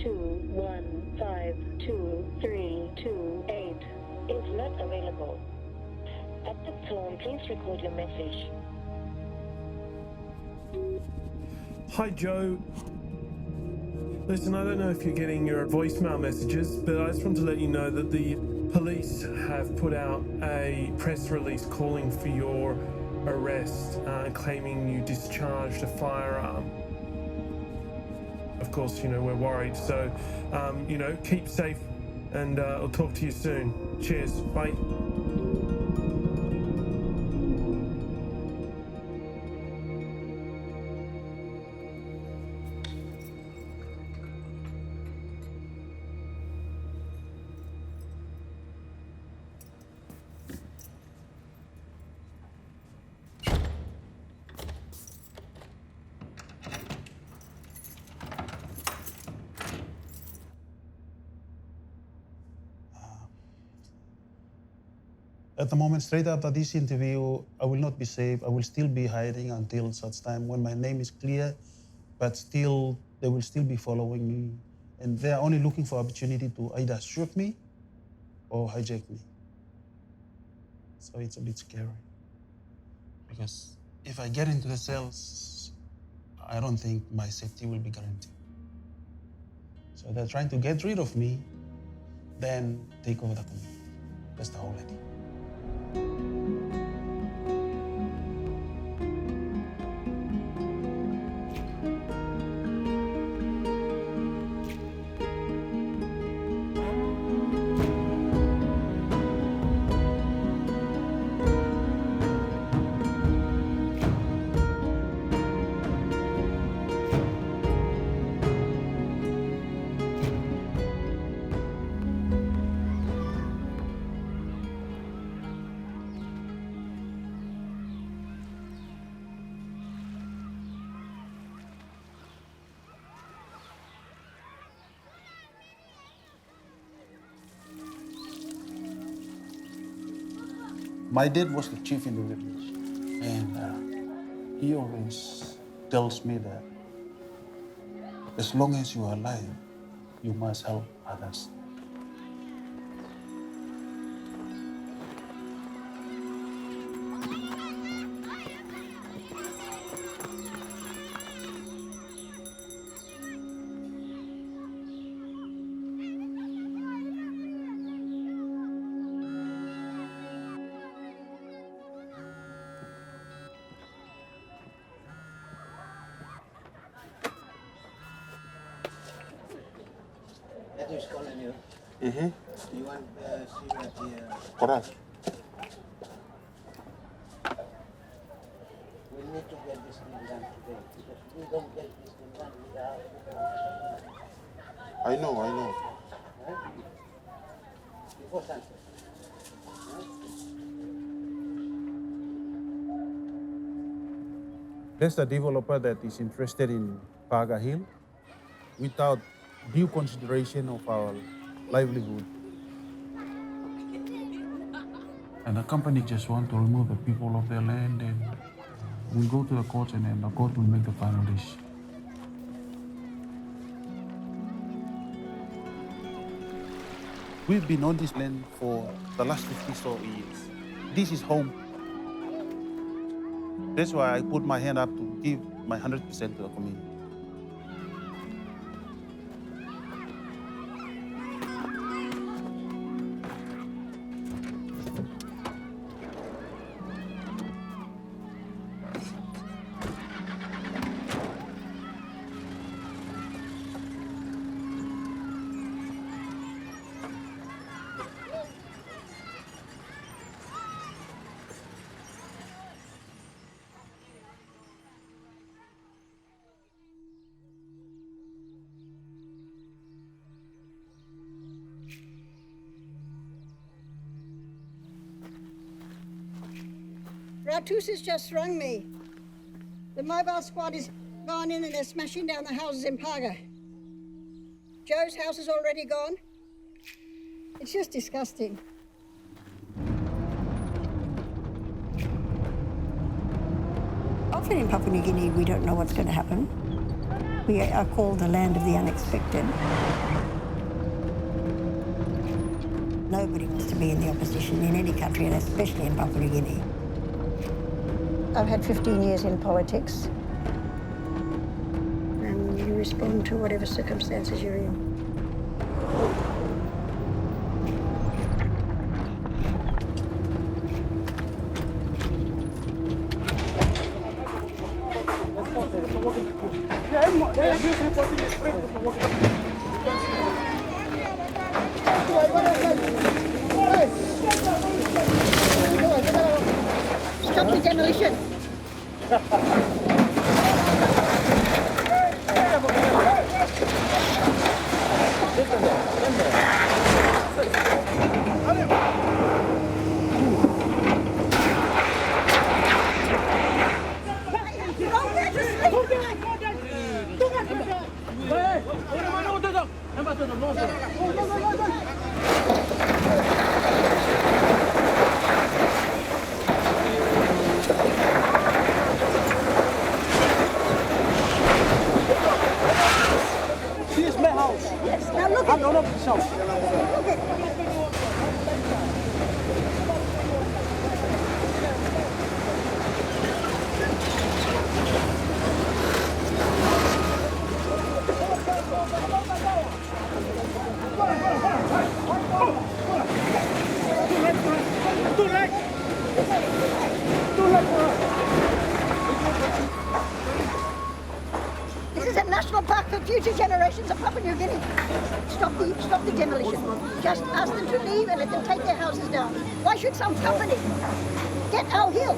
2152328 is not available. At the tone, please record your message. Hi Joe. Listen, I don't know if you're getting your voicemail messages, but I just want to let you know that the police have put out a press release calling for your arrest, claiming you discharged a firearm. Of course, we're worried, so, keep safe, and I'll talk to you soon. Cheers, bye. At the moment, straight after this interview, I will not be safe. I will still be hiding until such time when my name is clear, but still, they will still be following me. And they are only looking for opportunity to either shoot me or hijack me. So it's a bit scary. Because if I get into the cells, I don't think my safety will be guaranteed. So they're trying to get rid of me, then take over the community. That's the whole idea. My dad was the chief in the village, and he always tells me that as long as you are alive, you must help others. Who's calling you? Mm-hmm. Do you want cigarette here? Correct. We need to get this thing done today because we don't get this thing done without. I know. Huh? Before sunset. Huh? There's a developer that is interested in Paga Hill without due consideration of our livelihood. And the company just want to remove the people of their land, and we go to the court, and then the court will make the final decision. We've been on this land for the last 54 years. This is home. That's why I put my hand up to give my 100% to the community. Ratus has just rung me. The mobile squad is gone in and they're smashing down the houses in Paga. Joe's house is already gone. It's just disgusting. Often in Papua New Guinea, we don't know what's going to happen. We are called the land of the unexpected. Nobody wants to be in the opposition in any country, and especially in Papua New Guinea. I've had 15 years in politics. And you respond to whatever circumstances you're in. Stop the demolition. This is a national park for future generations of Papua New Guinea. Stop the demolition. Just ask them to leave and let them take their houses down. Why should some company get our hill?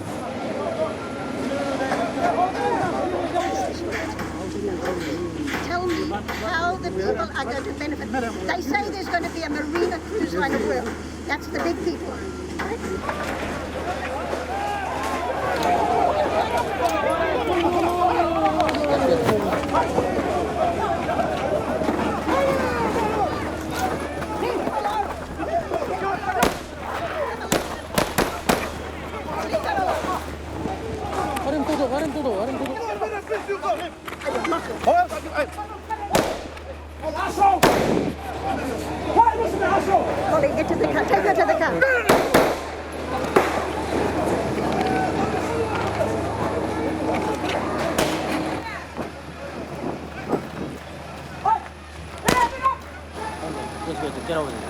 Tell me how the people are going to benefit. They say there's going to be a marina cruise line of world. That's the big people. Right? Hollie, get to the car. Take her to the car. Get over there.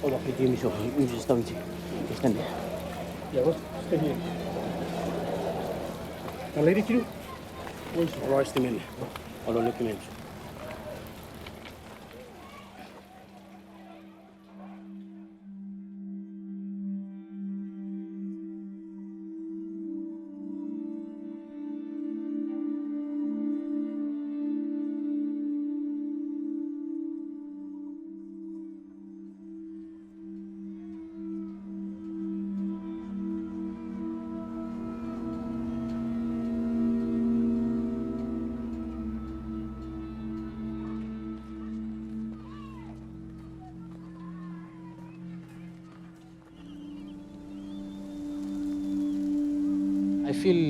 Hold up, give me something. You just stand there. Yeah, what? Stay here. Now, lady, can you? Royce the man. Hold on, look him in.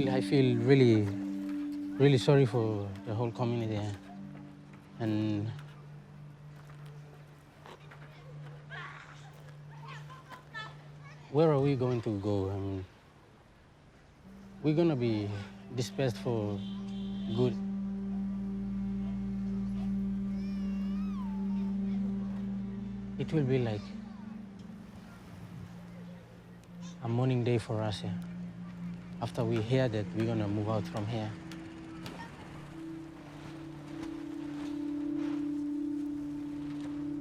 I feel really sorry for the whole community, and where are we going to go? I mean, we're gonna be dispersed for good. It will be like a mourning day for us here. After we hear that, we're gonna move out from here.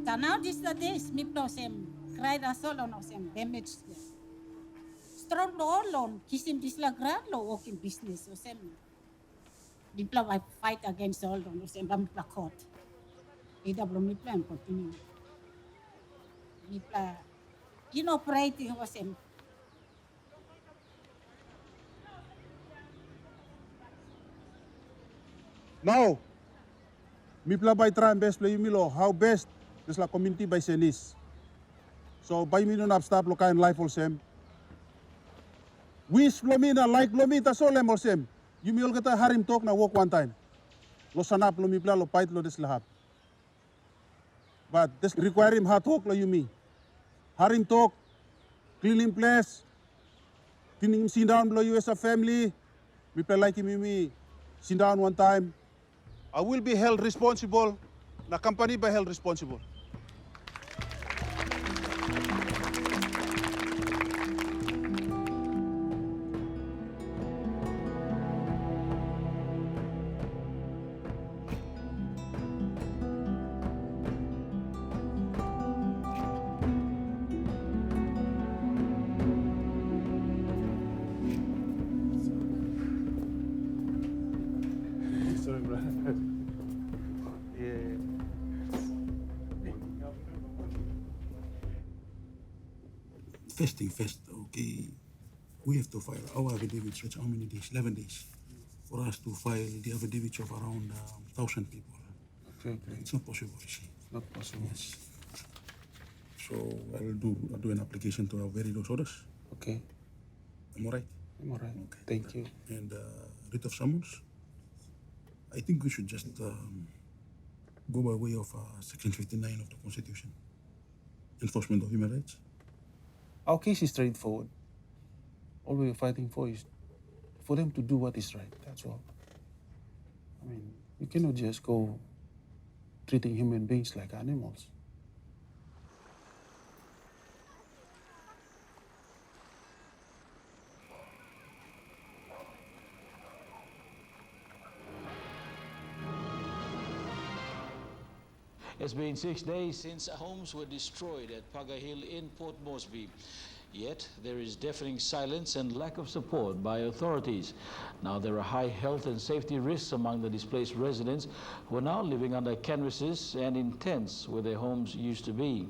So now this the days, me plus him, cried us all on us and damaged. Strong alone, kiss him this la grand law working business or some. People I fight against all on us and I'm caught. AW me plan continue. Me plan, operating was him. Now, mi pla by try best play milo how best this la community by senis. So by mi non abstap lo kain life olsem. Wish plomina like plomita solem olsem. You mil kata harim talk na walk one time. Lo sanap lo mi pla lo pait lo des lahap. But this require him hard talk lo you me. Harim talk, cleaning place, tining sit down below you as a family. Mi pla like me sit down one time. I will be held responsible. The company be held responsible. Sorry, brother. First thing first, okay, we have to file our affidavit, which how many days? 11 days. For us to file the affidavit of around 1,000 people. Okay. It's not possible, you see. Not possible. Yes. So I'll do an application to vary those orders. Okay. Am I right? I'm all right. Okay. Thank you. And writ of summons, I think we should just go by way of Section 59 of the Constitution. Enforcement of human rights. Our case is straightforward. All we're fighting for is for them to do what is right. That's all. I mean, you cannot just go treating human beings like animals. It's been 6 days since homes were destroyed at Paga Hill in Port Moresby. Yet there is deafening silence and lack of support by authorities. Now there are high health and safety risks among the displaced residents who are now living under canvases and in tents where their homes used to be.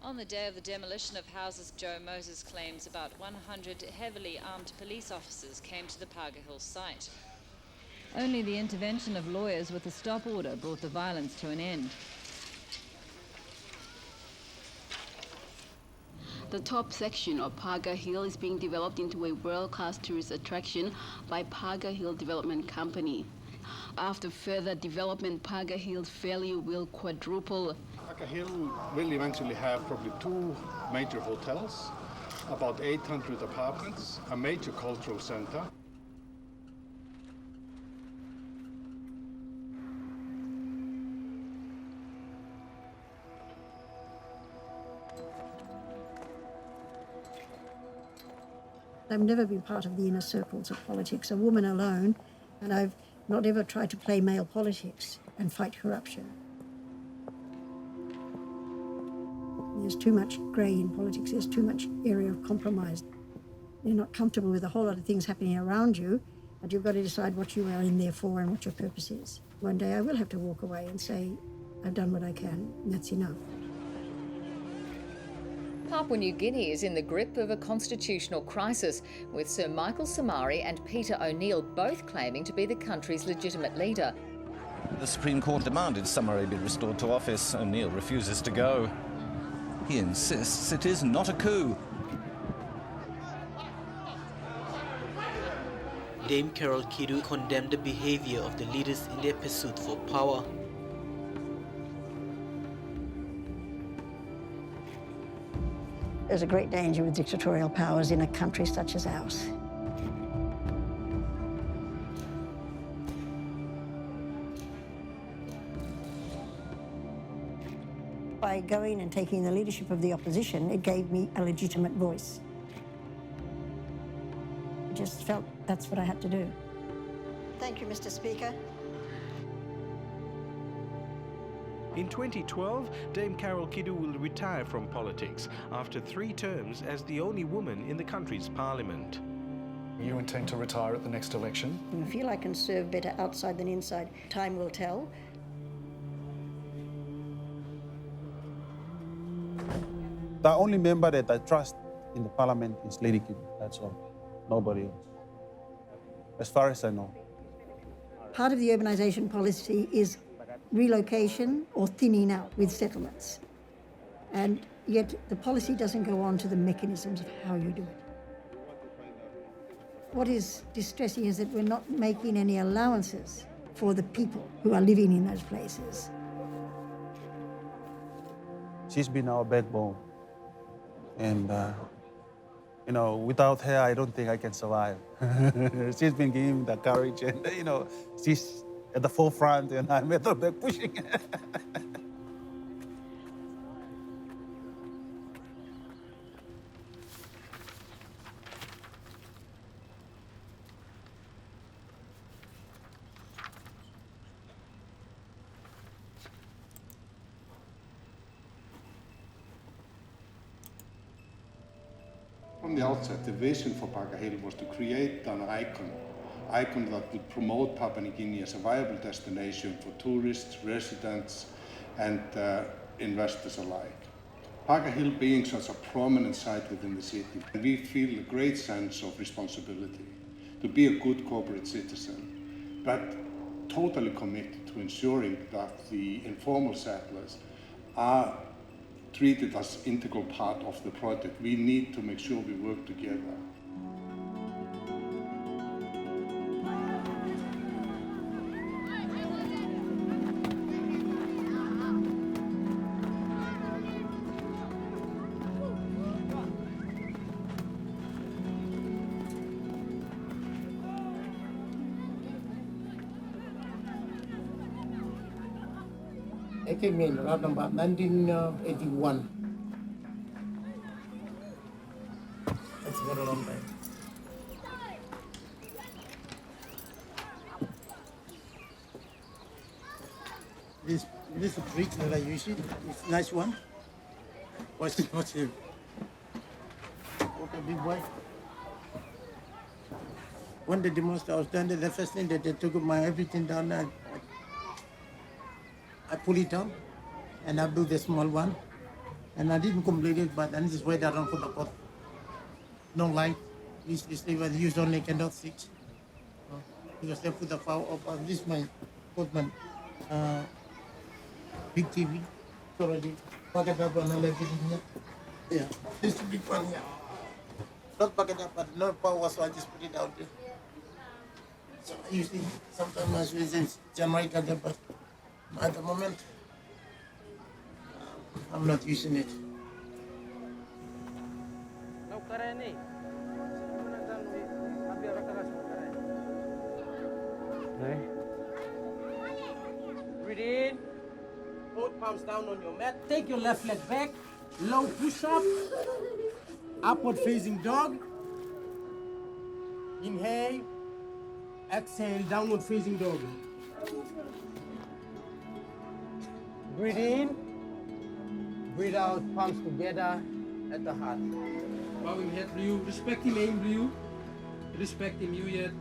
On the day of the demolition of houses, Joe Moses claims about 100 heavily armed police officers came to the Paga Hill site. Only the intervention of lawyers with a stop order brought the violence to an end. The top section of Paga Hill is being developed into a world-class tourist attraction by Paga Hill Development Company. After further development, Paga Hill's value will quadruple. Paga Hill will eventually have probably 2 major hotels, about 800 apartments, a major cultural center. I've never been part of the inner circles of politics, a woman alone, and I've not ever tried to play male politics and fight corruption. There's too much grey in politics, there's too much area of compromise. You're not comfortable with a whole lot of things happening around you, but you've got to decide what you are in there for and what your purpose is. One day I will have to walk away and say, I've done what I can, and that's enough. Papua New Guinea is in the grip of a constitutional crisis, with Sir Michael Somare and Peter O'Neill both claiming to be the country's legitimate leader. The Supreme Court demanded Somare be restored to office. O'Neill refuses to go. He insists it is not a coup. Dame Carol Kidu condemned the behavior of the leaders in their pursuit for power. There's a great danger with dictatorial powers in a country such as ours. By going and taking the leadership of the opposition, it gave me a legitimate voice. I just felt that's what I had to do. Thank you, Mr. Speaker. In 2012, Dame Carol Kidu will retire from politics after 3 terms as the only woman in the country's parliament. You intend to retire at the next election? I feel I can serve better outside than inside. Time will tell. The only member that I trust in the parliament is Lady Kidu. That's all. Nobody else. As far as I know. Part of the urbanisation policy is relocation or thinning out with settlements. And yet the policy doesn't go on to the mechanisms of how you do it. What is distressing is that we're not making any allowances for the people who are living in those places. She's been our backbone. And, without her, I don't think I can survive. She's been giving me the courage and, she's at the forefront and I'm at the back pushing. From the outset, the vision for Paga Hill was to create an icon that would promote Papua New Guinea as a viable destination for tourists, residents, and investors alike. Paga Hill being such a prominent site within the city, we feel a great sense of responsibility to be a good corporate citizen, but totally committed to ensuring that the informal settlers are treated as integral part of the project. We need to make sure we work together. I came in around about 1981. That's a very long time. This is a brick that I use it. It's a nice one. What's it? Okay, big boy. When they demonstrated, I was done there, the first thing that they took my everything down there. I pull it down and I do the small one. And I didn't complete it, but I just wait around for the pot. No light. This was used only candlesticks. Because they put the power up. This is my equipment. Big TV. It's already packed up and I left it in here. Yeah, this is the big one here. Not packed up, but no power, so I just put it out there. So I usually, sometimes I use it generator there, but at the moment, I'm not using it. Breathe in. Both palms down on your mat. Take your left leg back. Low push-up. Upward facing dog. Inhale. Exhale, downward facing dog. Breathe in. Breathe out, palms together at the heart. Bowing head, do you respect him, aim, do you? Respect him, you yet?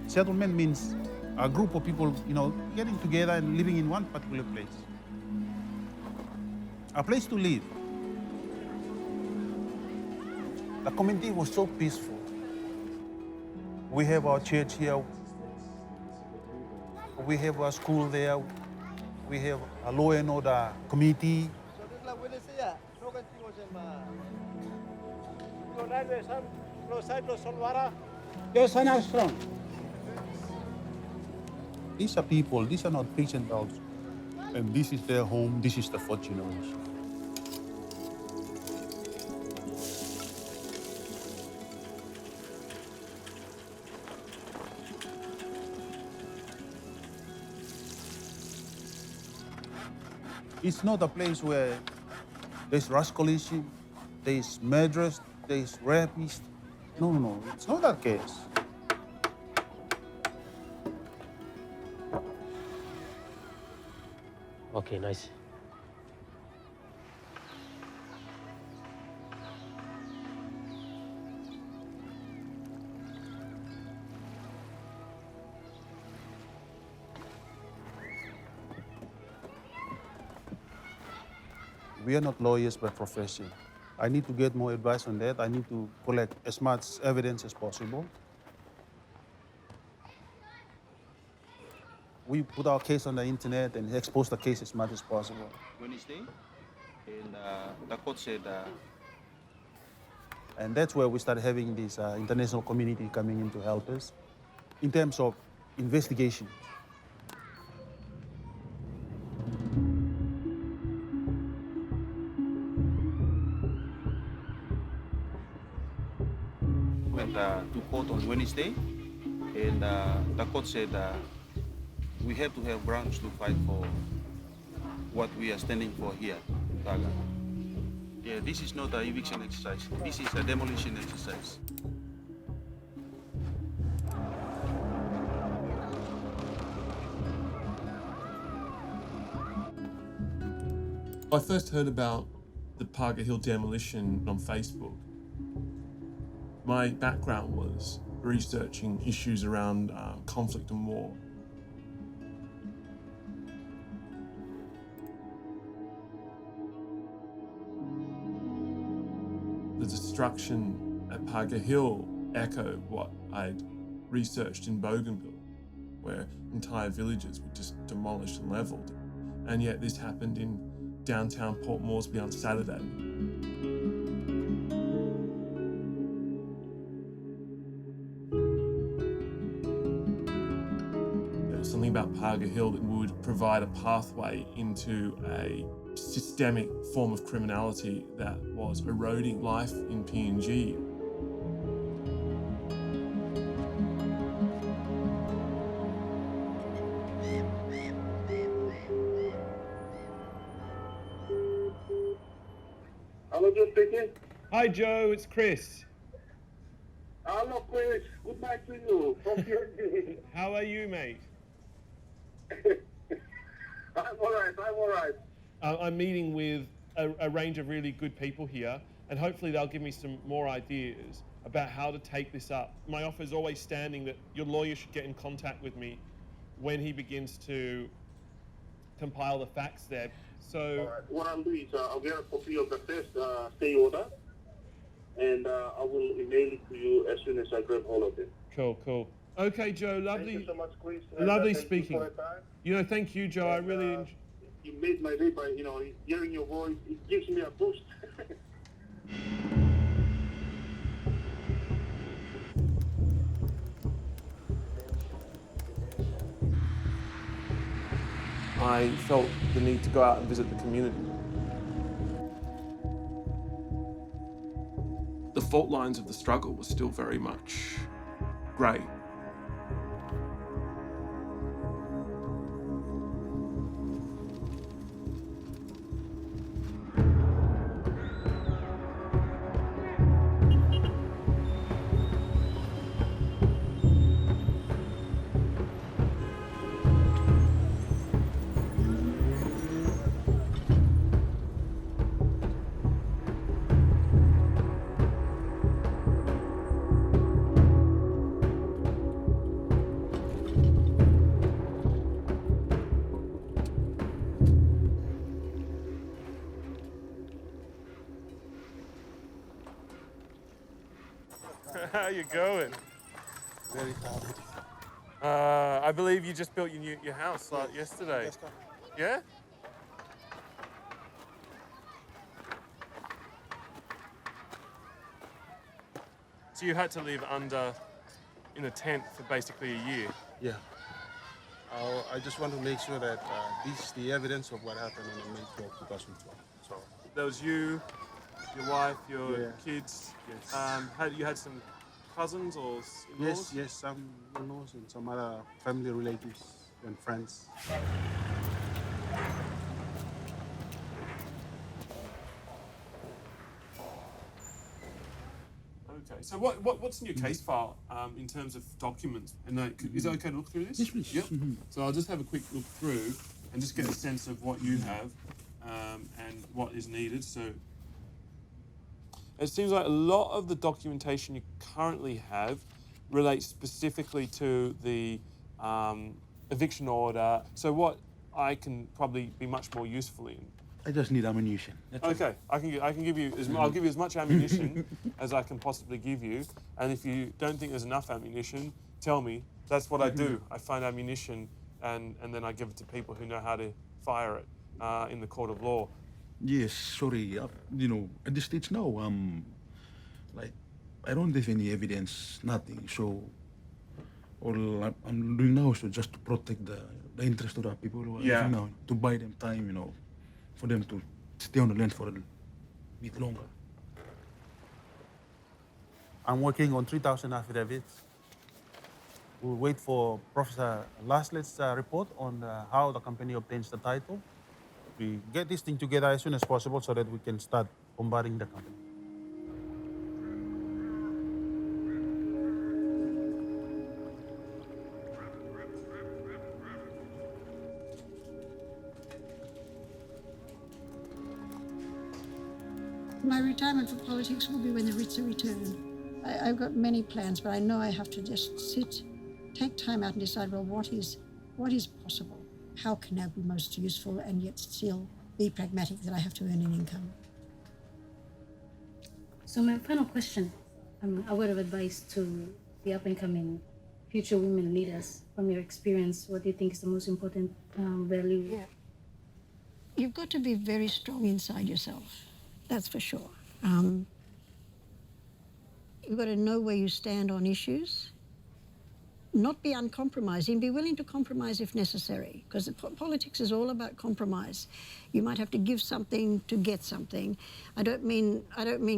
Settlement means a group of people, getting together and living in one particular place. A place to live. The community was so peaceful. We have our church here. We have a school there. We have a law and order committee. These are people, these are not patient dogs. And this is their home, this is the fourth generation. It's not a place where there's rascalism, there's murderers, there's rapists. No, it's not that case. Okay, nice. We are not lawyers by profession. I need to get more advice on that. I need to collect as much evidence as possible. We put our case on the internet and expose the case as much as possible. Wednesday, and the court said. And that's where we started having this international community coming in to help us in terms of investigation. Went to court on Wednesday, and the court said we have to have grounds to fight for what we are standing for here in Paga. Yeah, this is not an eviction exercise. This is a demolition exercise. I first heard about the Paga Hill demolition on Facebook. My background was researching issues around conflict and war. The destruction at Paga Hill echoed what I'd researched in Bougainville, where entire villages were just demolished and levelled. And yet this happened in downtown Port Moresby on Saturday. There was something about Paga Hill that would provide a pathway into a systemic form of criminality that was eroding life in PNG. Hello, Joe speaking. Hi Joe, it's Chris. Hello, Chris. Good night to you. Hope you're good. How are you, mate? I'm all right. I'm meeting with a range of really good people here, and hopefully they'll give me some more ideas about how to take this up. My offer is always standing that your lawyer should get in contact with me when he begins to compile the facts there. So, all right. What I'll do is I'll get a copy of the first stay order, and I will email it to you as soon as I grab hold of it. Cool. Okay, Joe, lovely. Thank you so much, Chris. Lovely Thank speaking. You for your time. Thank you, Joe. And, I really you made my day by, hearing your voice. It gives me a boost. I felt the need to go out and visit the community. The fault lines of the struggle were still very much grey. How you going? Very tired. I believe you just built your house yesterday. Yes, yeah? So you had to live in a tent for basically a year? Yeah. I just want to make sure that this is the evidence of what happened on May 12, 2012. So there was you, your wife, your kids. Yes. You had some cousins or in-laws? Yes, some in-laws and some other family relatives and friends. Okay, so what's in your case file in terms of documents? And is it okay to look through this? Yes, please. Yep. So I'll just have a quick look through and just get a sense of what you have and what is needed. So it seems like a lot of the documentation you currently have relates specifically to the eviction order. So what I can probably be much more useful in I just need ammunition. That's Okay, I can give you I'll give you as much ammunition as I can possibly give you, and if you don't think there's enough ammunition, tell me. That's what I do. I find ammunition and then I give it to people who know how to fire it in the court of law. Yes, sorry. You know, at this stage now, like, I don't have any evidence, nothing. So, all I'm doing now is just to protect the interest of the people who are living now, to buy them time, you know, for them to stay on the land for a bit longer. I'm working on 3,000 affidavits. We'll wait for Professor Laslet's report on how the company obtains the title. We get this thing together as soon as possible so that we can start combating the company. My retirement from politics will be when the writs are returned. I've got many plans, but I know I have to just sit, take time out and decide, well, what is possible? How can I be most useful and yet still be pragmatic that I have to earn an income? So my final question, a word of advice to the up-and-coming future women leaders. From your experience, what do you think is the most important value? Yeah. You've got to be very strong inside yourself, that's for sure. You've got to know where you stand on issues, not be uncompromising, be willing to compromise if necessary, because politics is all about compromise. You might have to give something to get something. I don't mean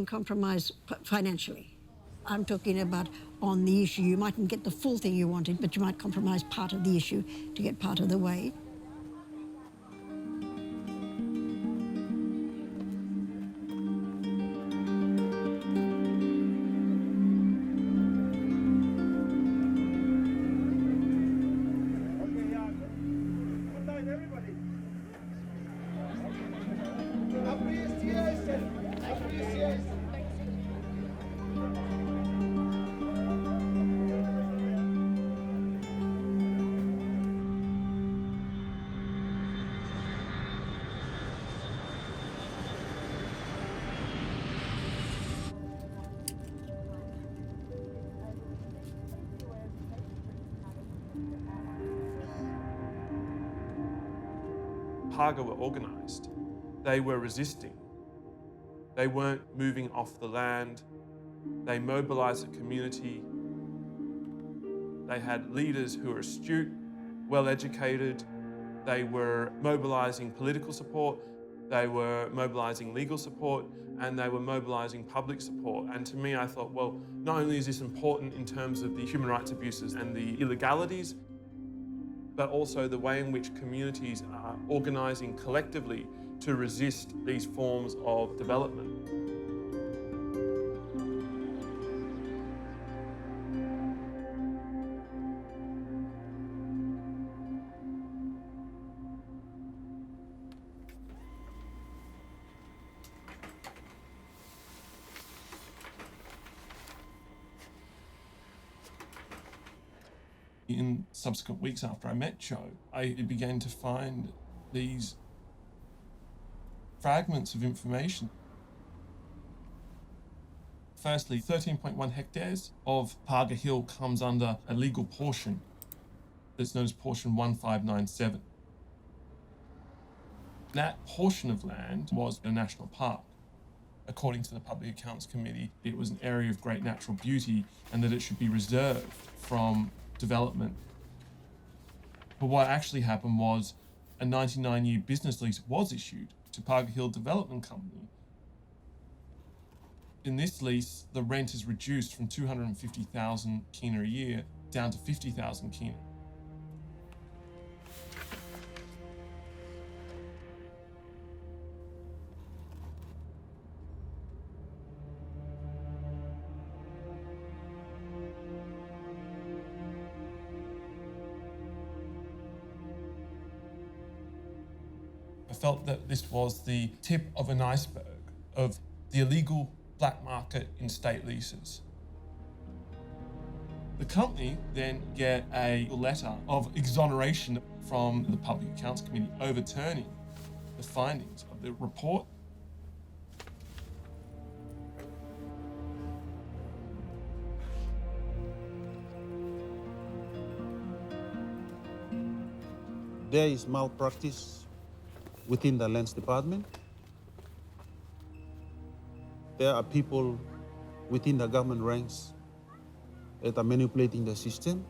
compromise financially. I'm talking about on the issue. You mightn't get the full thing you wanted, but you might compromise part of the issue to get part of the way. Paga were organised. They were resisting. They weren't moving off the land. They mobilised the community. They had leaders who were astute, well-educated. They were mobilising political support. They were mobilising legal support, and they were mobilising public support. And to me, I thought, well, not only is this important in terms of the human rights abuses and the illegalities, but also the way in which communities are organising collectively to resist these forms of development. In subsequent weeks after I met Joe, I began to find these fragments of information. Firstly, 13.1 hectares of Paga Hill comes under a legal portion that's known as portion 1597. That portion of land was a national park. According to the Public Accounts Committee, it was an area of great natural beauty and that it should be reserved from development. But what actually happened was a 99-year business lease was issued to Paga Hill Development Company. In this lease, the rent is reduced from 250,000 kina a year down to 50,000 kina. I felt that this was the tip of an iceberg of the illegal black market in state leases. The company then get a letter of exoneration from the Public Accounts Committee overturning the findings of the report. There is malpractice within the lands department. There are people within the government ranks that are manipulating the system.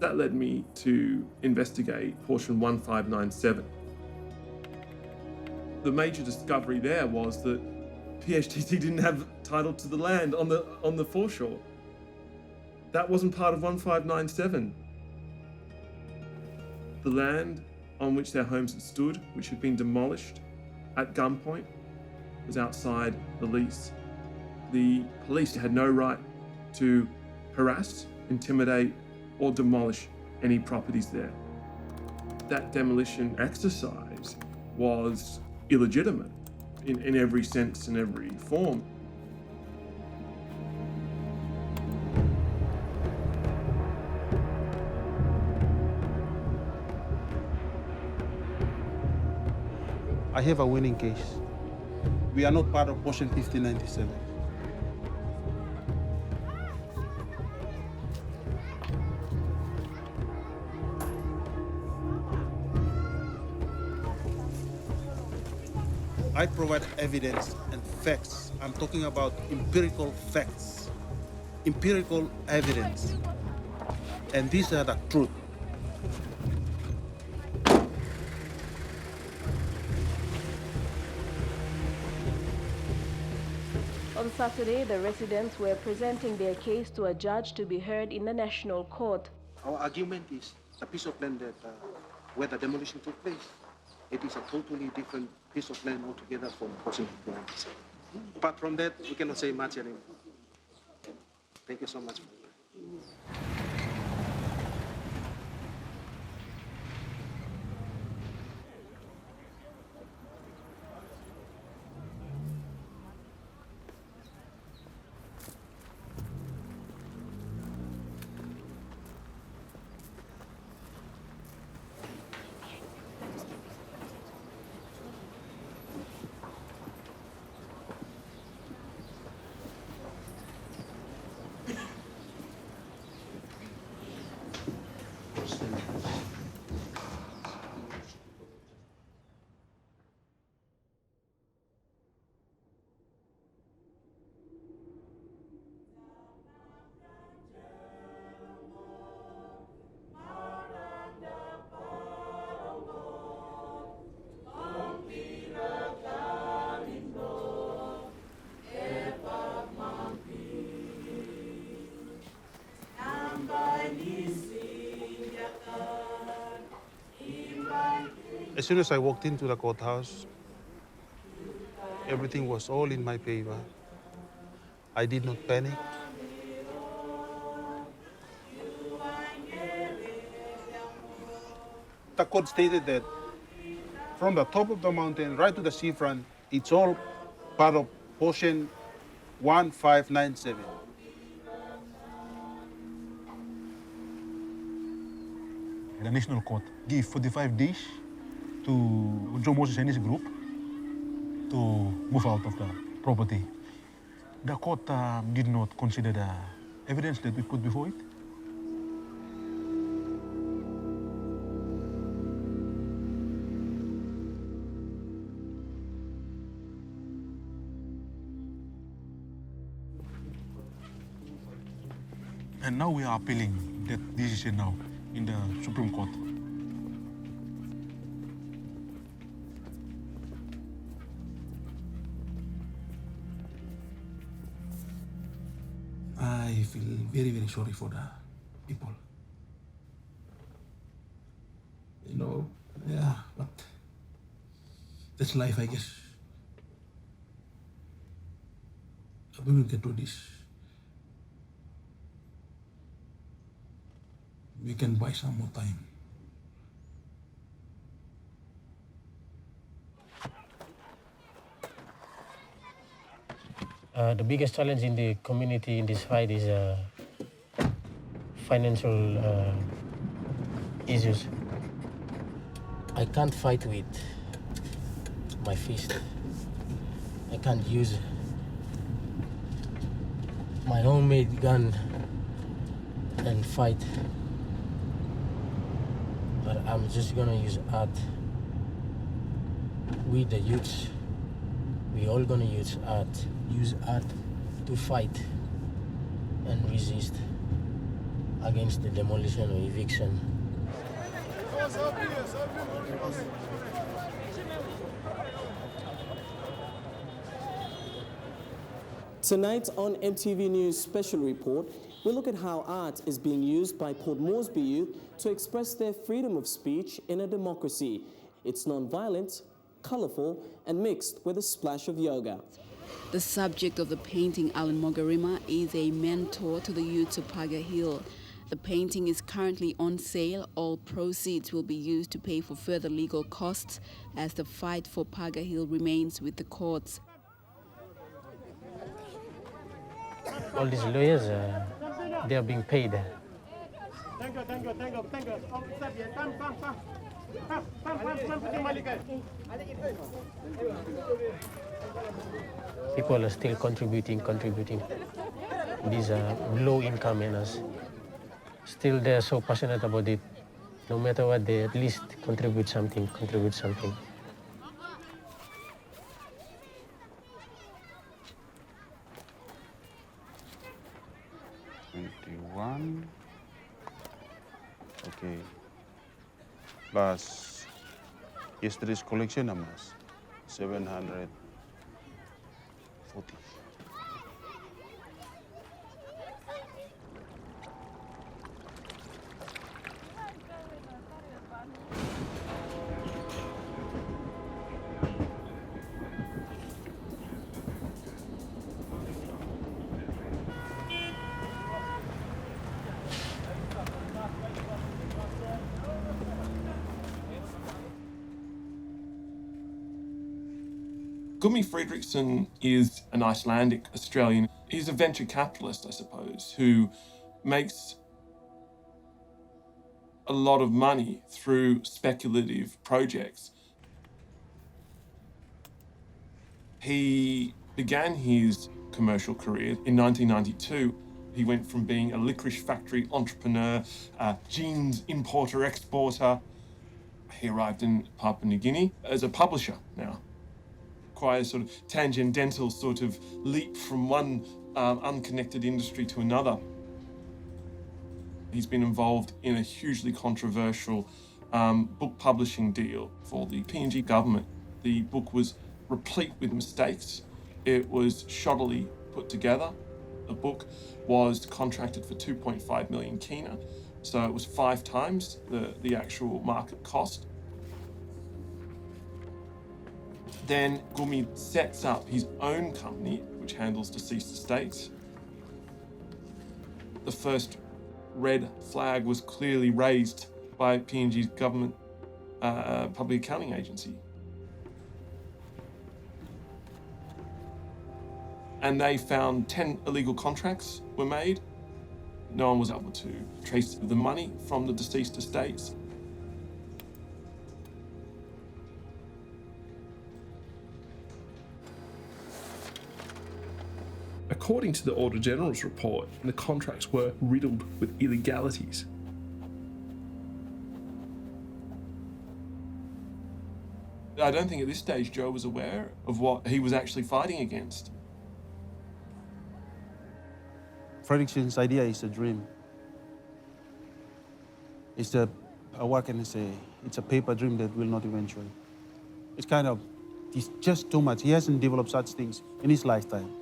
That led me to investigate portion 1597. The major discovery there was that PHTC didn't have title to the land on the foreshore. That wasn't part of 1597. The land on which their homes had stood, which had been demolished at gunpoint, was outside the lease. The police had no right to harass, intimidate, or demolish any properties there. That demolition exercise was illegitimate in every sense and every form. I have a winning case. We are not part of portion 1597. I provide evidence and facts. I'm talking about empirical facts, empirical evidence. And these are the truth. On Saturday, the residents were presenting their case to a judge to be heard in the National Court. Our argument is the piece of land that where the demolition took place. It is a totally different piece of land altogether from portion 1597. Apart from that, we cannot say much anymore. Thank you so much. As soon as I walked into the courthouse, everything was all in my favor. I did not panic. The court stated that from the top of the mountain right to the seafront, it's all part of portion 1597. The National Court gave 45 days to Joe Moses and his group to move out of the property. The court did not consider the evidence that we put before it. And now we are appealing that decision now in the Supreme Court. I feel very, very sorry for the people. You know, yeah, but that's life, I guess. We will get through this. we can buy some more time. The biggest challenge in the community in this fight is financial issues. I can't fight with my fist. I can't use my homemade gun and fight. But I'm just gonna use art. We the youths, we all gonna use art to fight and resist against the demolition or eviction. Tonight on MTV News Special Report, we look at how art is being used by Port Moresby youth to express their freedom of speech in a democracy. It's non-violent, colorful, and mixed with a splash of yoga. The subject of the painting, Alan Mogarima, is a mentor to the youths of Paga Hill. The painting is currently on sale. All proceeds will be used to pay for further legal costs as the fight for Paga Hill remains with the courts. All these lawyers, they are being paid. People are still contributing. These are low-income earners. Still, they're so passionate about it. No matter what, they at least contribute something. 21. Okay. Plus yesterday's collection, Amas. 740. Gumi Fredrickson is an Icelandic Australian. He's a venture capitalist, I suppose, who makes a lot of money through speculative projects. He began his commercial career in 1992. He went from being a licorice factory entrepreneur, a jeans importer-exporter. He arrived in Papua New Guinea as a publisher now. Quite a sort of tangential sort of leap from one unconnected industry to another. He's been involved in a hugely controversial book publishing deal for the PNG government. The book was replete with mistakes. It was shoddily put together. The book was contracted for 2.5 million kina, so it was 5 times the actual market cost. Then Gumi sets up his own company, which handles deceased estates. The first red flag was clearly raised by PNG's government public accounting agency. And they found 10 illegal contracts were made. No one was able to trace the money from the deceased estates. According to the Auditor General's report, the contracts were riddled with illegalities. I don't think at this stage Joe was aware of what he was actually fighting against. Fredrickson's idea is a dream. It's what can I say? It's a paper dream that will not eventuate. It's just too much. He hasn't developed such things in his lifetime.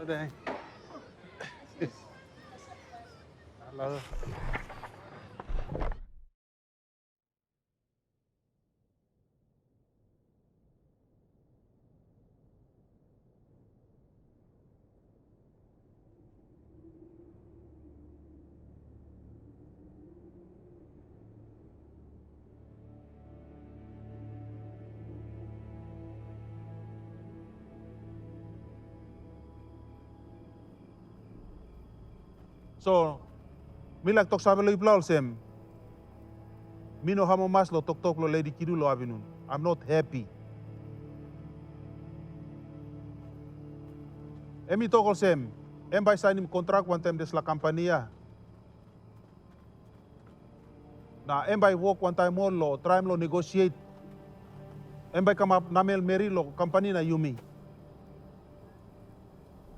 Hello. So, milak tok sabe lo iplaul sem. Mino hamo mas lo tok lo lady kidu lo avinun. I'm not happy. Emi tokol sem. Em by sign him contract one time des la campania. Na em by work one time more lo try lo negotiate. Em by come up namel meri lo company na yumi.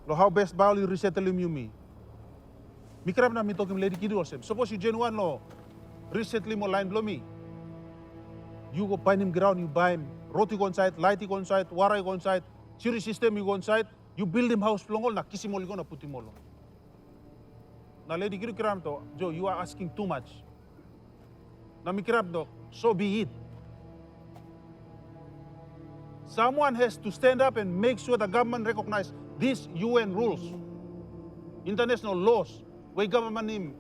Lo how best bauli resettle him yumi. Mikrab na mitokim lady kidu olsem. Suppose you genuine lo recently mo line blow me. You go find him ground, you buy him. Roti go on site, light go on site, water go on site, siri system you go on site, you build him house plongol na kisimol go na putimolo. Na lady kidu kiram to, Joe, you are asking too much. Na mikrab do, so be it. Someone has to stand up and make sure the government recognize these UN rules, international laws, where government him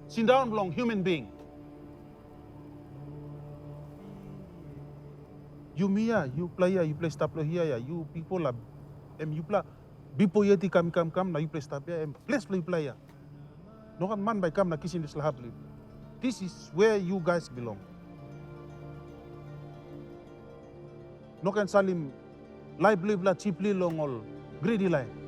sit down belong human being. You Mia, you play stop here, ya. You people are you play bipo yeti come na you play stop here, please play ya. No kan man by come na kissing this lahabli. This is where you guys belong. No kan salim live la cheaply long all greedy line.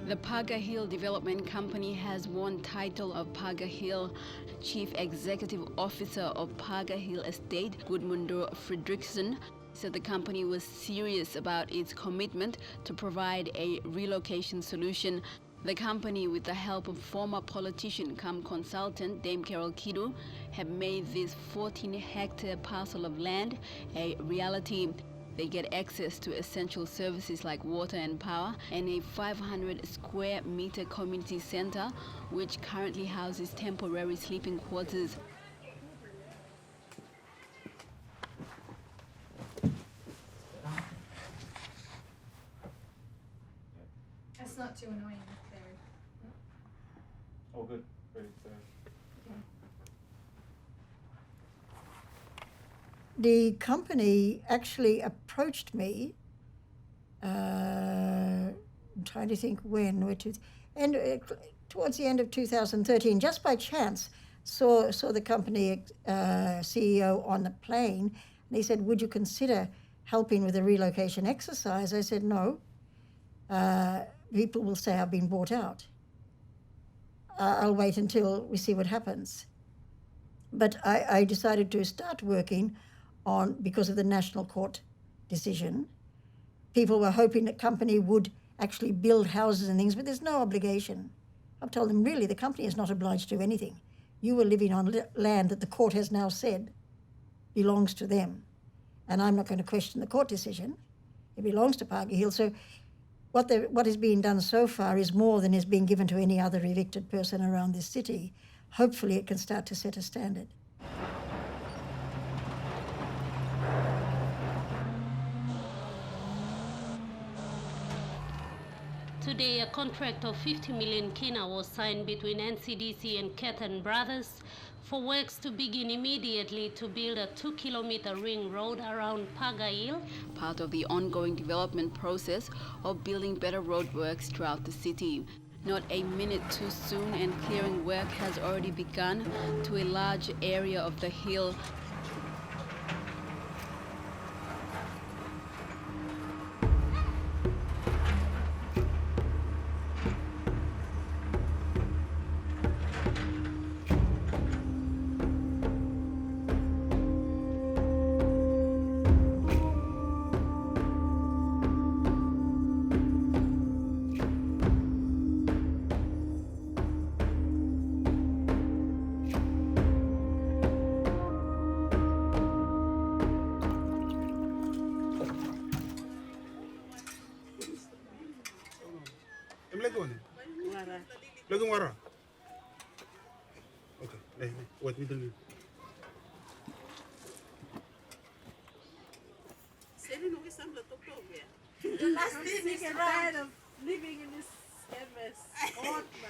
The Paga Hill Development Company has won title of Paga Hill Chief Executive Officer of Paga Hill Estate. Gudmundur Fredriksson said the company was serious about its commitment to provide a relocation solution. The company, with the help of former politician cum consultant Dame Carol Kidu, have made this 14-hectare parcel of land a reality. They get access to essential services like water and power, and a 500 square meter community center, which currently houses temporary sleeping quarters. That's not too annoying there. Oh, good. Great. The company actually approached me, I'm trying to think when, towards the end of 2013, just by chance, saw the company CEO on the plane, and he said, would you consider helping with a relocation exercise? I said, no. People will say I've been bought out. I'll wait until we see what happens. But I decided to start working on, because of the National Court decision. People were hoping the company would actually build houses and things, but there's no obligation. I've told them, really, the company is not obliged to do anything. You were living on land that the court has now said belongs to them. And I'm not going to question the court decision. It belongs to Paga Hill. So what is being done so far is more than is being given to any other evicted person around this city. Hopefully it can start to set a standard. Today, a contract of 50 million kina was signed between NCDC and Kethan Brothers for works to begin immediately to build a 2-kilometer ring road around Paga Hill, part of the ongoing development process of building better roadworks throughout the city. Not a minute too soon, and clearing work has already begun to a large area of the hill. Okay, wait, we do. The last thing is tired of living in this canvas. Hot now.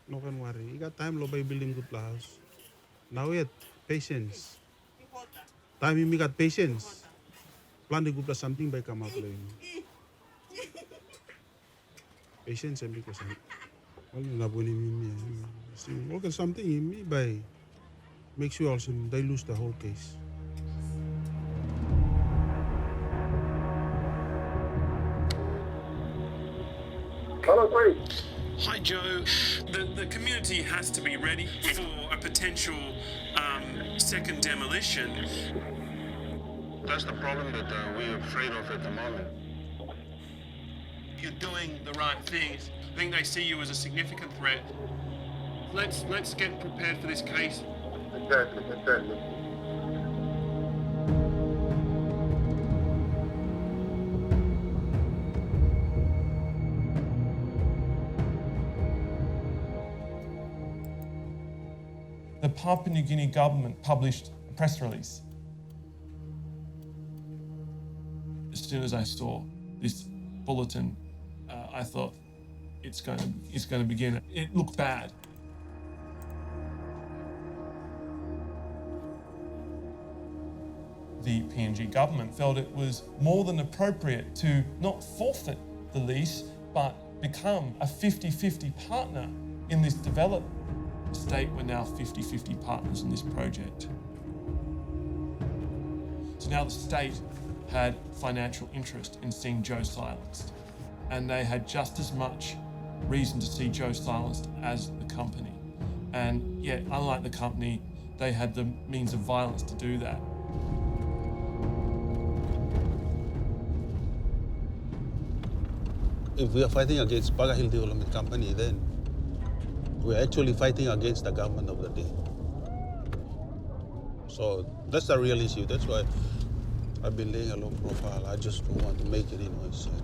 No, don't worry. You got time lo by building good house. Now wait, patience. Time you got patience. Plan the good plus something by come up playing. Patience and because well, not winning me. Look at something in me by make sure also they lose the whole case. Hello, please. Hi, Joe. The community has to be ready for a potential second demolition. That's the problem that we're afraid of at the moment. You're doing the right things. I think they see you as a significant threat. Let's get prepared for this case. Exactly. The Papua New Guinea government published a press release. As soon as I saw this bulletin, I thought it's going to begin. It looked bad. The PNG government felt it was more than appropriate to not forfeit the lease, but become a 50-50 partner in this development. The state were now 50-50 partners in this project. So now the state had financial interest in seeing Joe silenced, and they had just as much reason to see Joe silenced as the company. And yet, unlike the company, they had the means of violence to do that. If we are fighting against Paga Hill Development Company, then we're actually fighting against the government of the day. So that's the real issue. That's why I've been laying a low profile. I just don't want to make it anyways. And,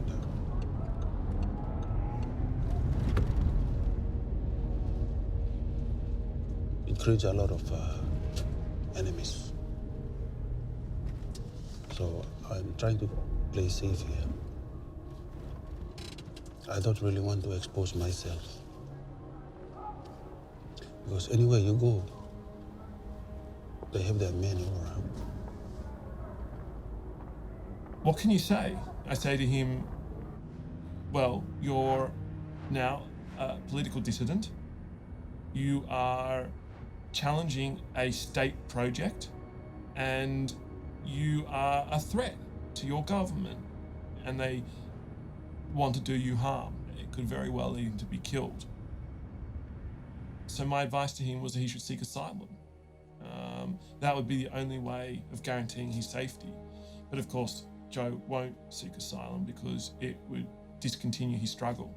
it creates a lot of enemies. So I'm trying to play safe here. I don't really want to expose myself. Because anywhere you go, they have their men all around. What can you say? I say to him, well, you're now a political dissident. You are challenging a state project, and you are a threat to your government, and they want to do you harm. It could very well lead him to be killed. So my advice to him was that he should seek asylum. That would be the only way of guaranteeing his safety. But of course, Joe won't seek asylum because it would discontinue his struggle.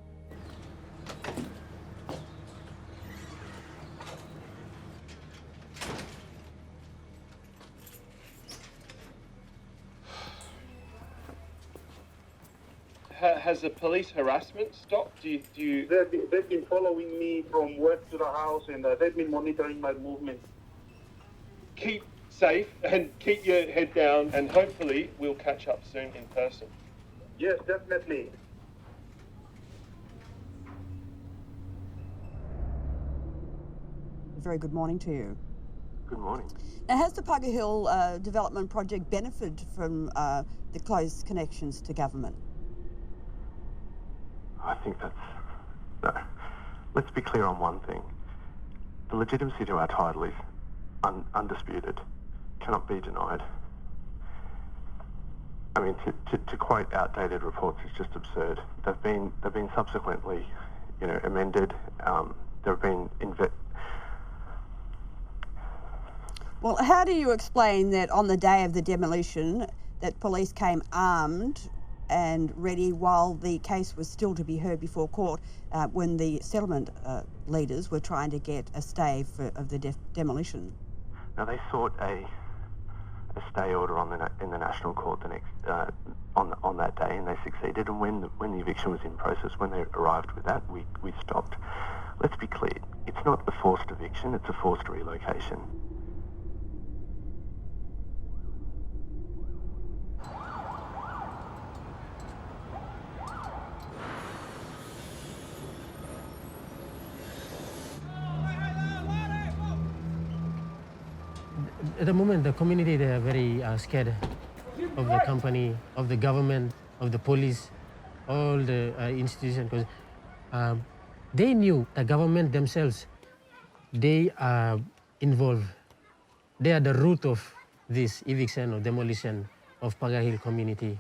Has the police harassment stopped? Do you... They've been following me from work to the house, and they've been monitoring my movement. Keep safe and keep your head down, and hopefully we'll catch up soon in person. Yes, definitely. Very good morning to you. Good morning. Now, has the Paga Hill development project benefited from the close connections to government? I think that's... No. Let's be clear on one thing. The legitimacy to our title is undisputed, cannot be denied. I mean, to quote outdated reports is just absurd. They've been subsequently, amended. There have been Well, how do you explain that on the day of the demolition that police came armed and ready while the case was still to be heard before court when the settlement leaders were trying to get a stay of the demolition? Now, they sought a stay order in the National Court the next on that day, and they succeeded. And when the eviction was in process, when they arrived with that, we stopped. Let's be clear: it's not a forced eviction; it's a forced relocation. At the moment, the community, they are very scared of the company, of the government, of the police, all the institutions, because they knew the government themselves, they are involved. They are the root of this eviction or demolition of Paga Hill community.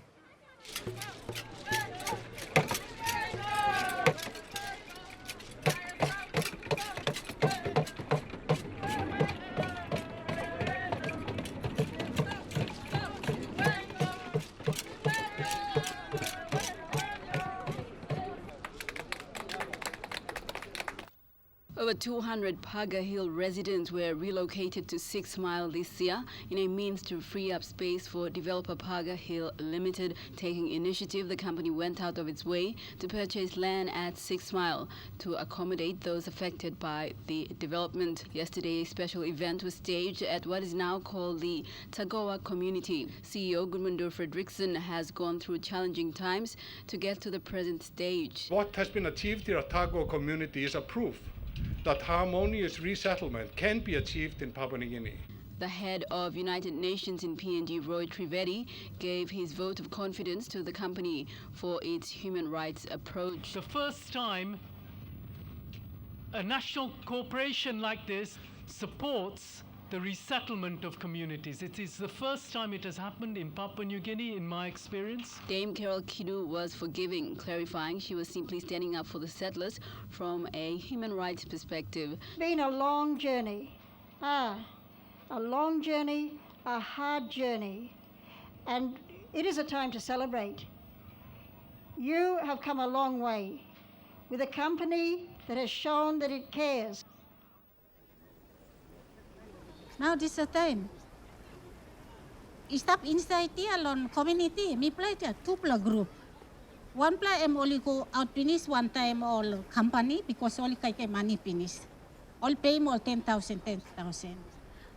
Over 200 Paga Hill residents were relocated to 6 Mile this year in a means to free up space for developer Paga Hill Limited. Taking initiative, the company went out of its way to purchase land at 6 Mile to accommodate those affected by the development. Yesterday, a special event was staged at what is now called the Tagoa community. CEO Gudmundur Fredriksson has gone through challenging times to get to the present stage. What has been achieved here at Tagoa community is a proof that harmonious resettlement can be achieved in Papua New Guinea. The head of United Nations in PNG, Roy Trivedi, gave his vote of confidence to the company for its human rights approach. The first time a national corporation like this supports the resettlement of communities. It is the first time it has happened in Papua New Guinea, in my experience. Dame Carol Kidu was forgiving, clarifying she was simply standing up for the settlers from a human rights perspective. It's been a long journey. A long journey, a hard journey. And it is a time to celebrate. You have come a long way with a company that has shown that it cares. Now this is the time. Stop inside the alone community. Me play the two group. One play am only go out finish one time all company because only kai money finish. All pay more 10,000.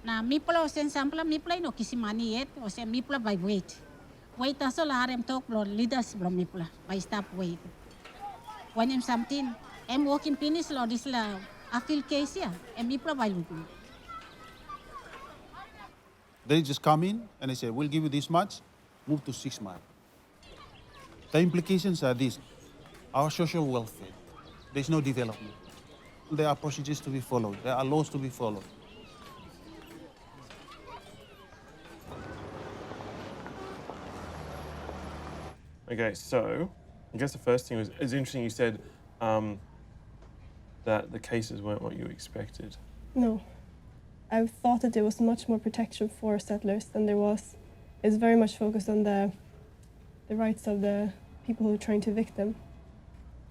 Now me play sen sample me play no kisi money yet. O say me play by wait. Wait aso la harem talk lo leaders bro me play by stop wait. When am something am walking finish lo this la appeal case ya. Am me play by looking. They just come in and they say, we'll give you this much, move to 6 Mile. The implications are this: our social welfare, there's no development. There are procedures to be followed, there are laws to be followed. Okay, so I guess the first thing was, it's interesting you said that the cases weren't what you expected. No. I thought that there was much more protection for settlers than there was. It's very much focused on the rights of the people who are trying to evict them.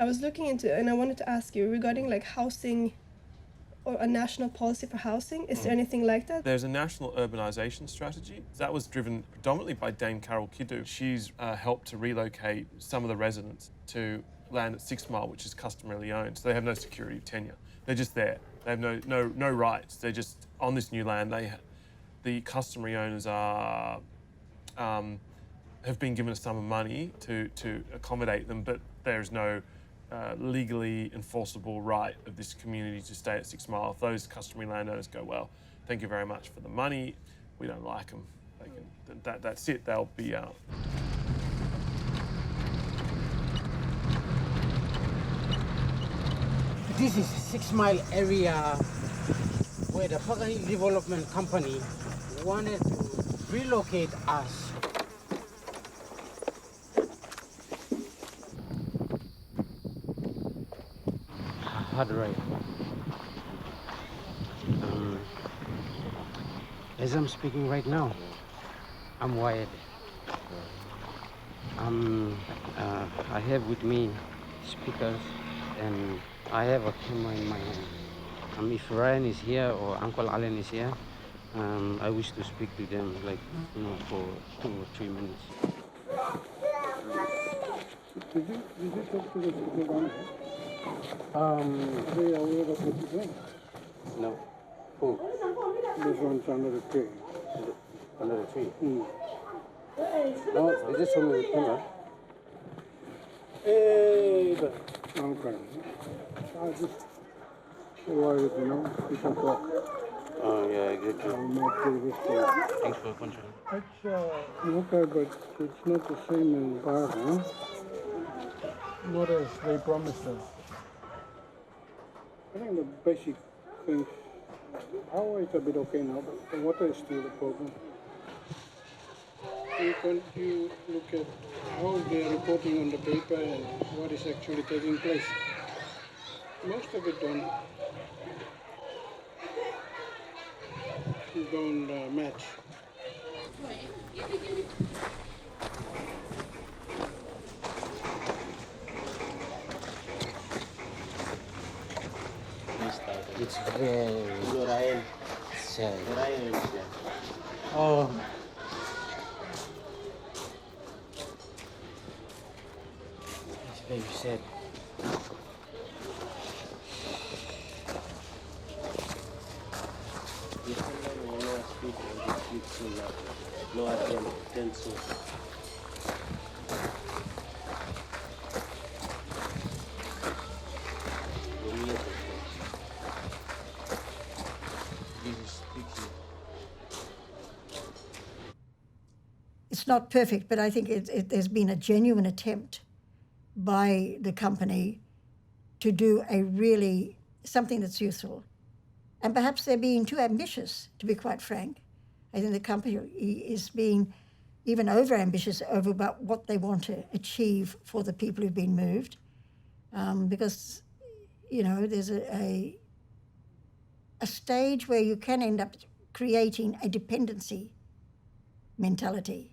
I was looking into, and I wanted to ask you regarding like housing or a national policy for housing. Is there anything like that? There's a national urbanisation strategy. That was driven predominantly by Dame Carol Kidu. She's helped to relocate some of the residents to land at 6 Mile, which is customarily owned. So they have no security of tenure. They're just there. They have no rights. They're just on this new land. The customary owners are have been given a sum of money to accommodate them, but there is no legally enforceable right of this community to stay at 6 Mile. If those customary landowners go, well, thank you very much for the money, we don't like them, that's it, they'll be out. This is 6 Mile area where the Paga Hill Development Company wanted to relocate us. Hard right. As I'm speaking right now, I'm wired. I have with me speakers and I have a camera in my hand. If Ryan is here or Uncle Allen is here, I wish to speak to them, like, for 2 or 3 minutes. Did you talk to the people down there? Are they aware of what you're doing? No. Who? This one's under the tree. Under the tree? No, they just told me with him, Hey, okay. I just worried, you know, people talk. Oh, yeah, I get you. I might do this thing. Thanks for control. It's okay, but it's not the same in Paga, huh? What else they promised us? I think the basic things, power is a bit okay now, but the water is still the problem. You look at how they're reporting on the paper and what is actually taking place. Most of it don't match. It's very sad. Oh. It's very sad. No attention. It's not perfect, but I think there's been a genuine attempt by the company to do something that's useful. And perhaps they're being too ambitious, to be quite frank. I think the company is being even over-ambitious over about what they want to achieve for the people who've been moved. Because, there's a stage where you can end up creating a dependency mentality.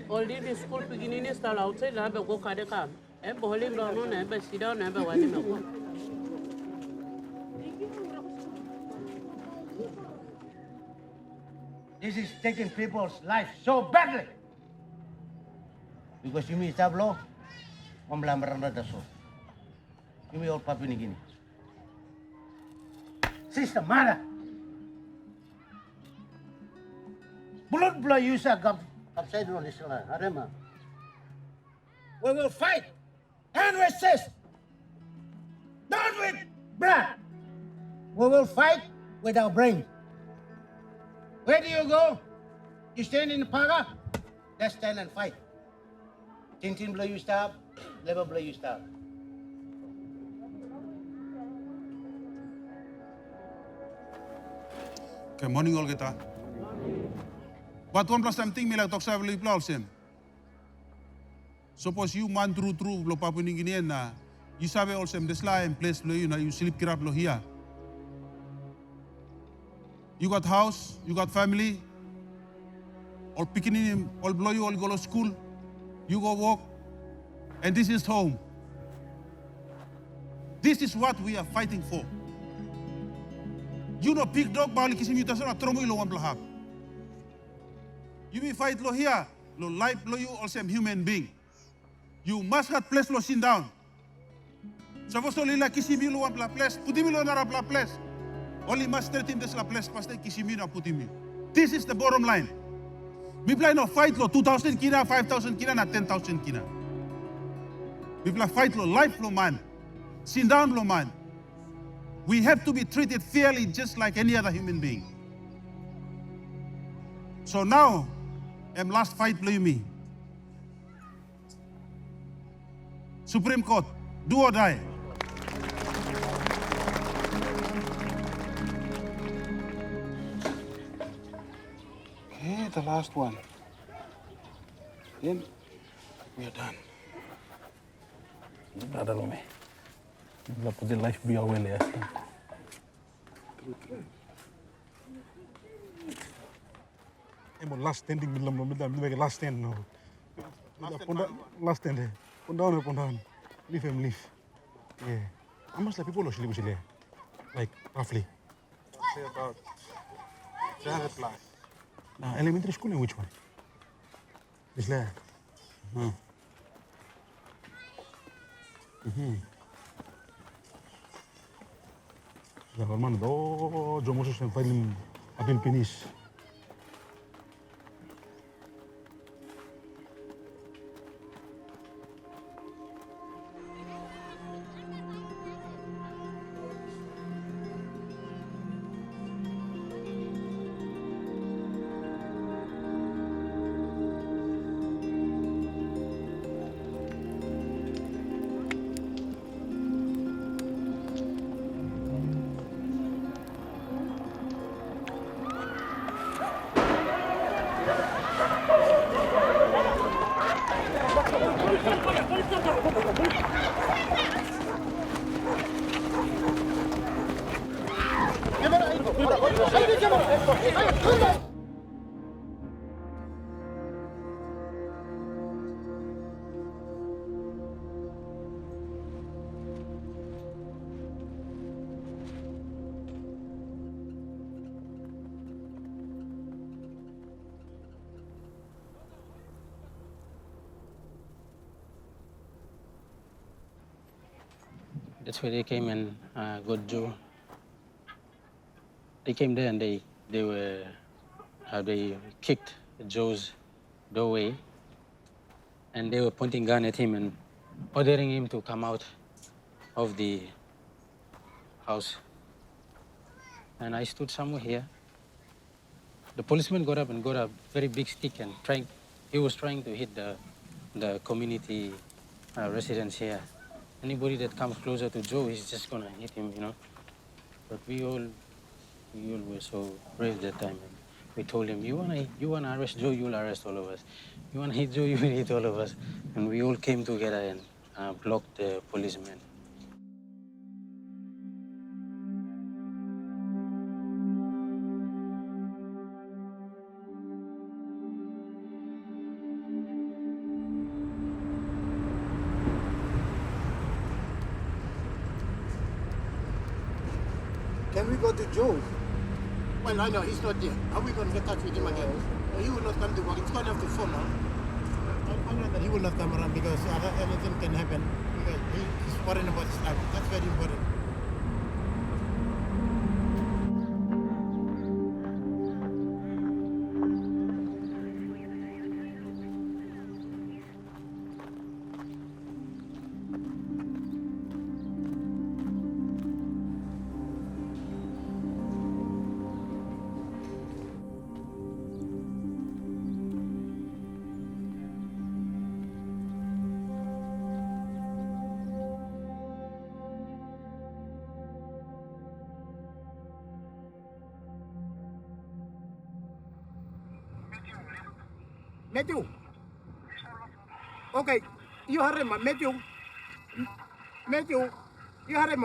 Already school beginning is still outside. I go kada kam. Holy no never sit down, never one. This is taking people's life so badly. Because you mean tablo, mamlambranda daso. You mean all Papua New Guinea. Sister Mara. Blood blow you sa upside on this land. Arema. We will fight and resist. Not with blood. We will fight with our brain. Where do you go? You stand in Paga? Let's stand and fight. Tintin blow you stop, level blow you stop. Good morning, Olgeta. But one plus something me like talk savely plausim. Suppose you man true lo Papua New Guinea na you sabe also this line place lo you sleep kirap lo here. You got house, you got family, all picking in, all blow you, all go to school, you go work, and this is home. This is what we are fighting for. You know, pig dog, bali kisim you tasara tromo ilo one blahab. You may fight lo here, lo life lo you also human being. You must have place lo sit down. Suppose lo lila kisim you lo one place, putim lo nara place. Only master team this la place paste kisim you na putim you. This is the bottom line. We play no fight lo 2,000 kina, 5,000 kina, na 10,000 kina. We play fight lo life lo man, sit down lo man. We have to be treated fairly just like any other human being. So now, last fight play me. Supreme Court, do or die. Okay, the last one. Then we are done. Brother Lome. Let the life be away there. I'm last standing last stand no. Last stand. Put down. Leave him leave. Yeah. How much like people actually like roughly? Say about 300 plus. Now elementary school in which one? Is there? Hermano, yo mucho se fue a Pilpinis. That's where they came and got Joe. They came there and they kicked Joe's doorway, and they were pointing gun at him and ordering him to come out of the house. And I stood somewhere here. The policeman got up and got a very big stick and he was trying to hit the community residents here. Anybody that comes closer to Joe, he's just gonna hit him, you know. But we all were so brave that time. And we told him, you wanna arrest Joe, you'll arrest all of us. You wanna hit Joe, you will hit all of us. And we all came together and blocked the policemen. Can we go to Joe? Well, I know he's not there. Are we going to get touch with him again? He will not come to work. It's going to have to fall now. I know that he will not come around because anything can happen. Because he's worrying about his life. That's very important. Matthew. Okay, you hurry, Matthew. Matthew, you hurry,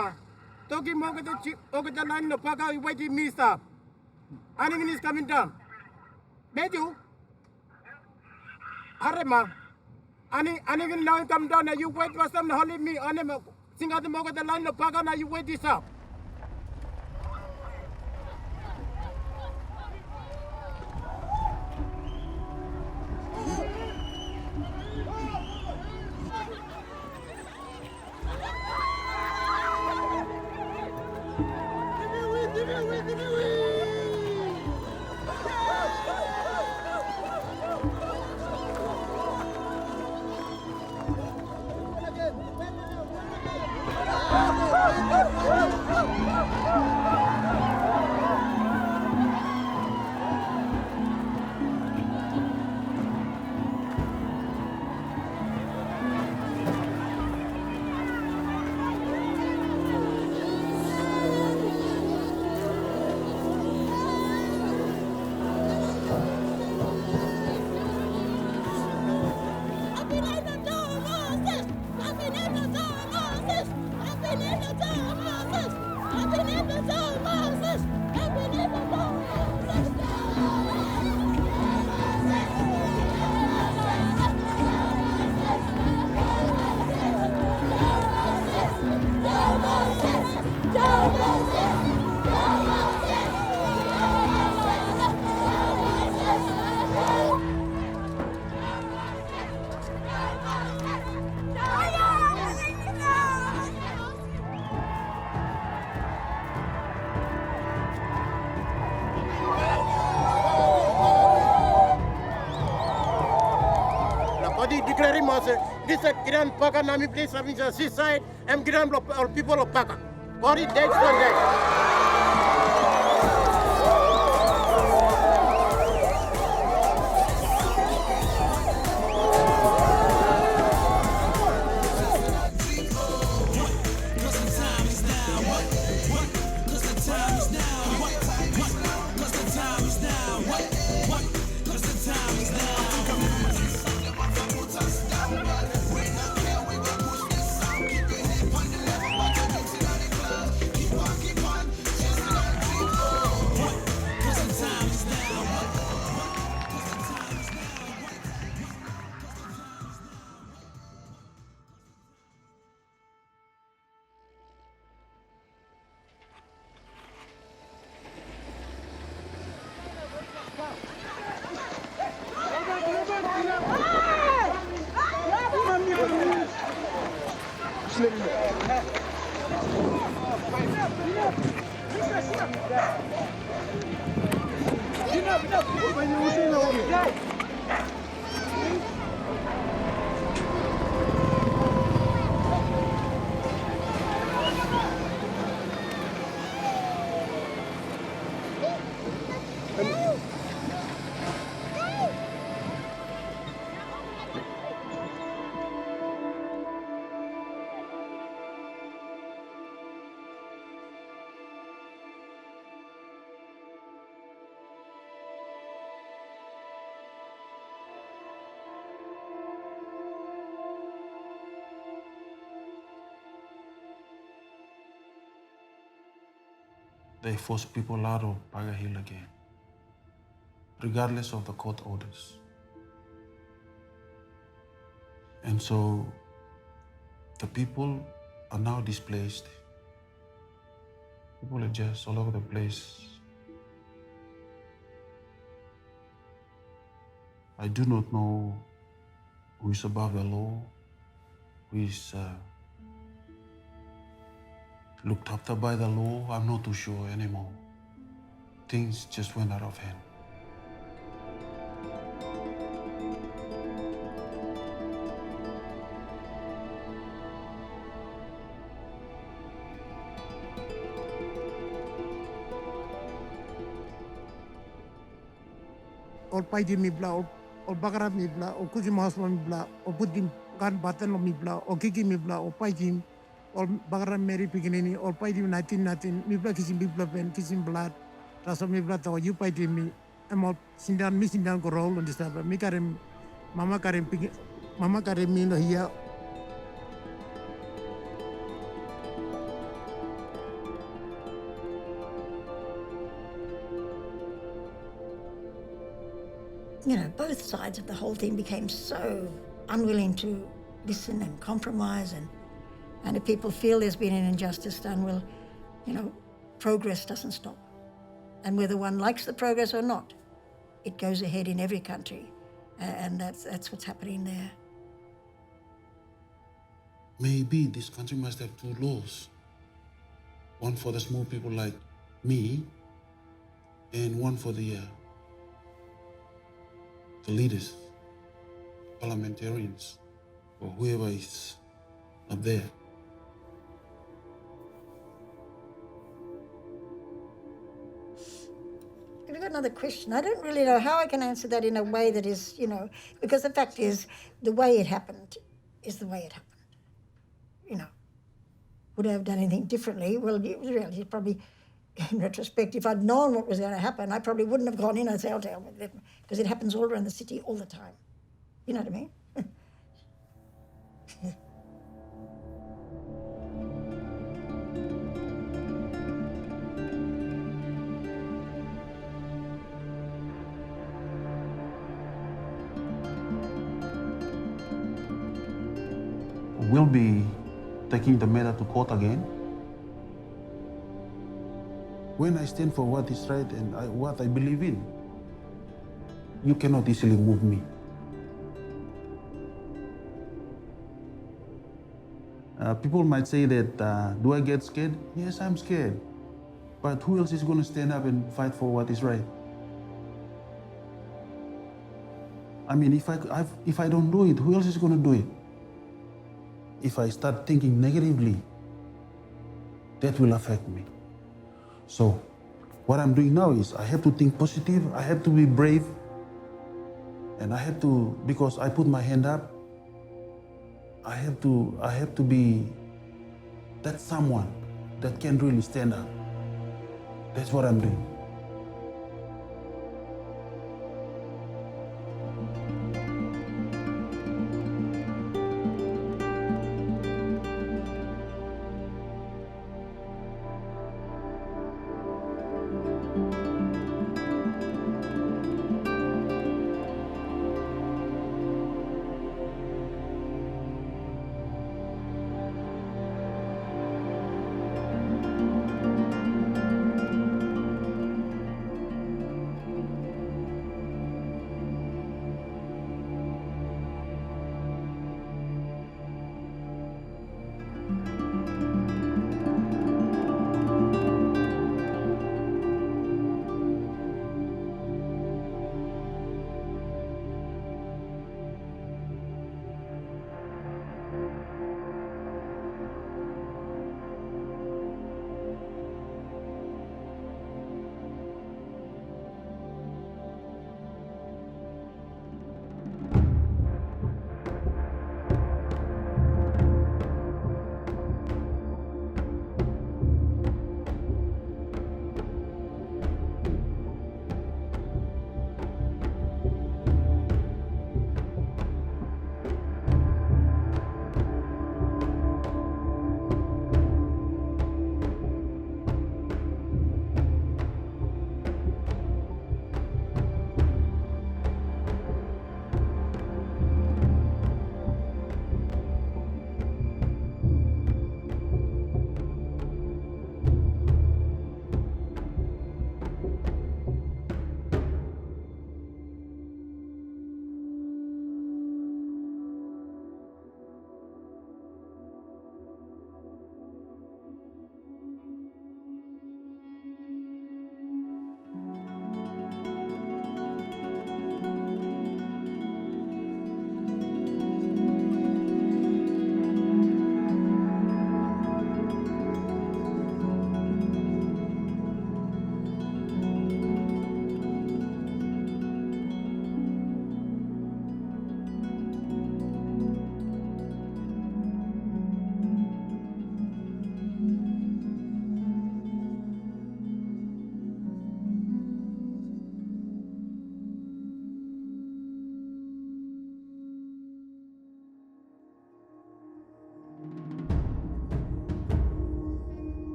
Talking more with the line of Paga waiting me stop. Anything is coming down. Matthew. Hurry, Anything now come down and you wait for some Hollie me on him. Sing out the more with the line of Paga now you wait this up. Adi declaring Mose, this is Grand Paga Nami place having the seaside, and Grand people of Paga. What is next one day? They force people out of Paga Hill again, regardless of the court orders. And so the people are now displaced. People are just all over the place. I do not know who is above the law, who is looked after by the law. I'm not too sure anymore. Things just went out of hand. Or Paidi Mibla, or Bagara Mibla, or Kuji Masla Mibla, or Budim Gan Batan Mibla, or Kiki Mibla, or Paidim, or Bagara Mary Piginini, or Paidim 19, Mibla kissing Mibla pen, kissing blood, Rasa Mibla, or you Paidim me, I'm all Sindan, missing down Gorol on this time, Mikarim, Mama Karim Pig, Mama Karim Mino here. You know, both sides of the whole thing became so unwilling to listen and compromise, and if people feel there's been an injustice done, well, you know, progress doesn't stop. And whether one likes the progress or not, it goes ahead in every country, and that's what's happening there. Maybe this country must have two laws. One for the small people like me, and one for the leaders, parliamentarians, or whoever is up there. I've got another question. I don't really know how I can answer that in a way that is, you know, because the fact is, the way it happened is the way it happened. You know, would I have done anything differently? Well, really, probably, in retrospect, if I'd known what was going to happen, I probably wouldn't have gone in and said, I'll tell them, because it happens all around the city all the time. You know what I mean? We'll be taking the matter to court again. When I stand for what is right and what I believe in, you cannot easily move me. People might say that, do I get scared? Yes, I'm scared. But who else is going to stand up and fight for what is right? I mean, if I don't do it, who else is going to do it? If I start thinking negatively, that will affect me. So what I'm doing now is I have to think positive, I have to be brave, and I have to, because I put my hand up, I have to be that someone that can really stand up. That's what I'm doing.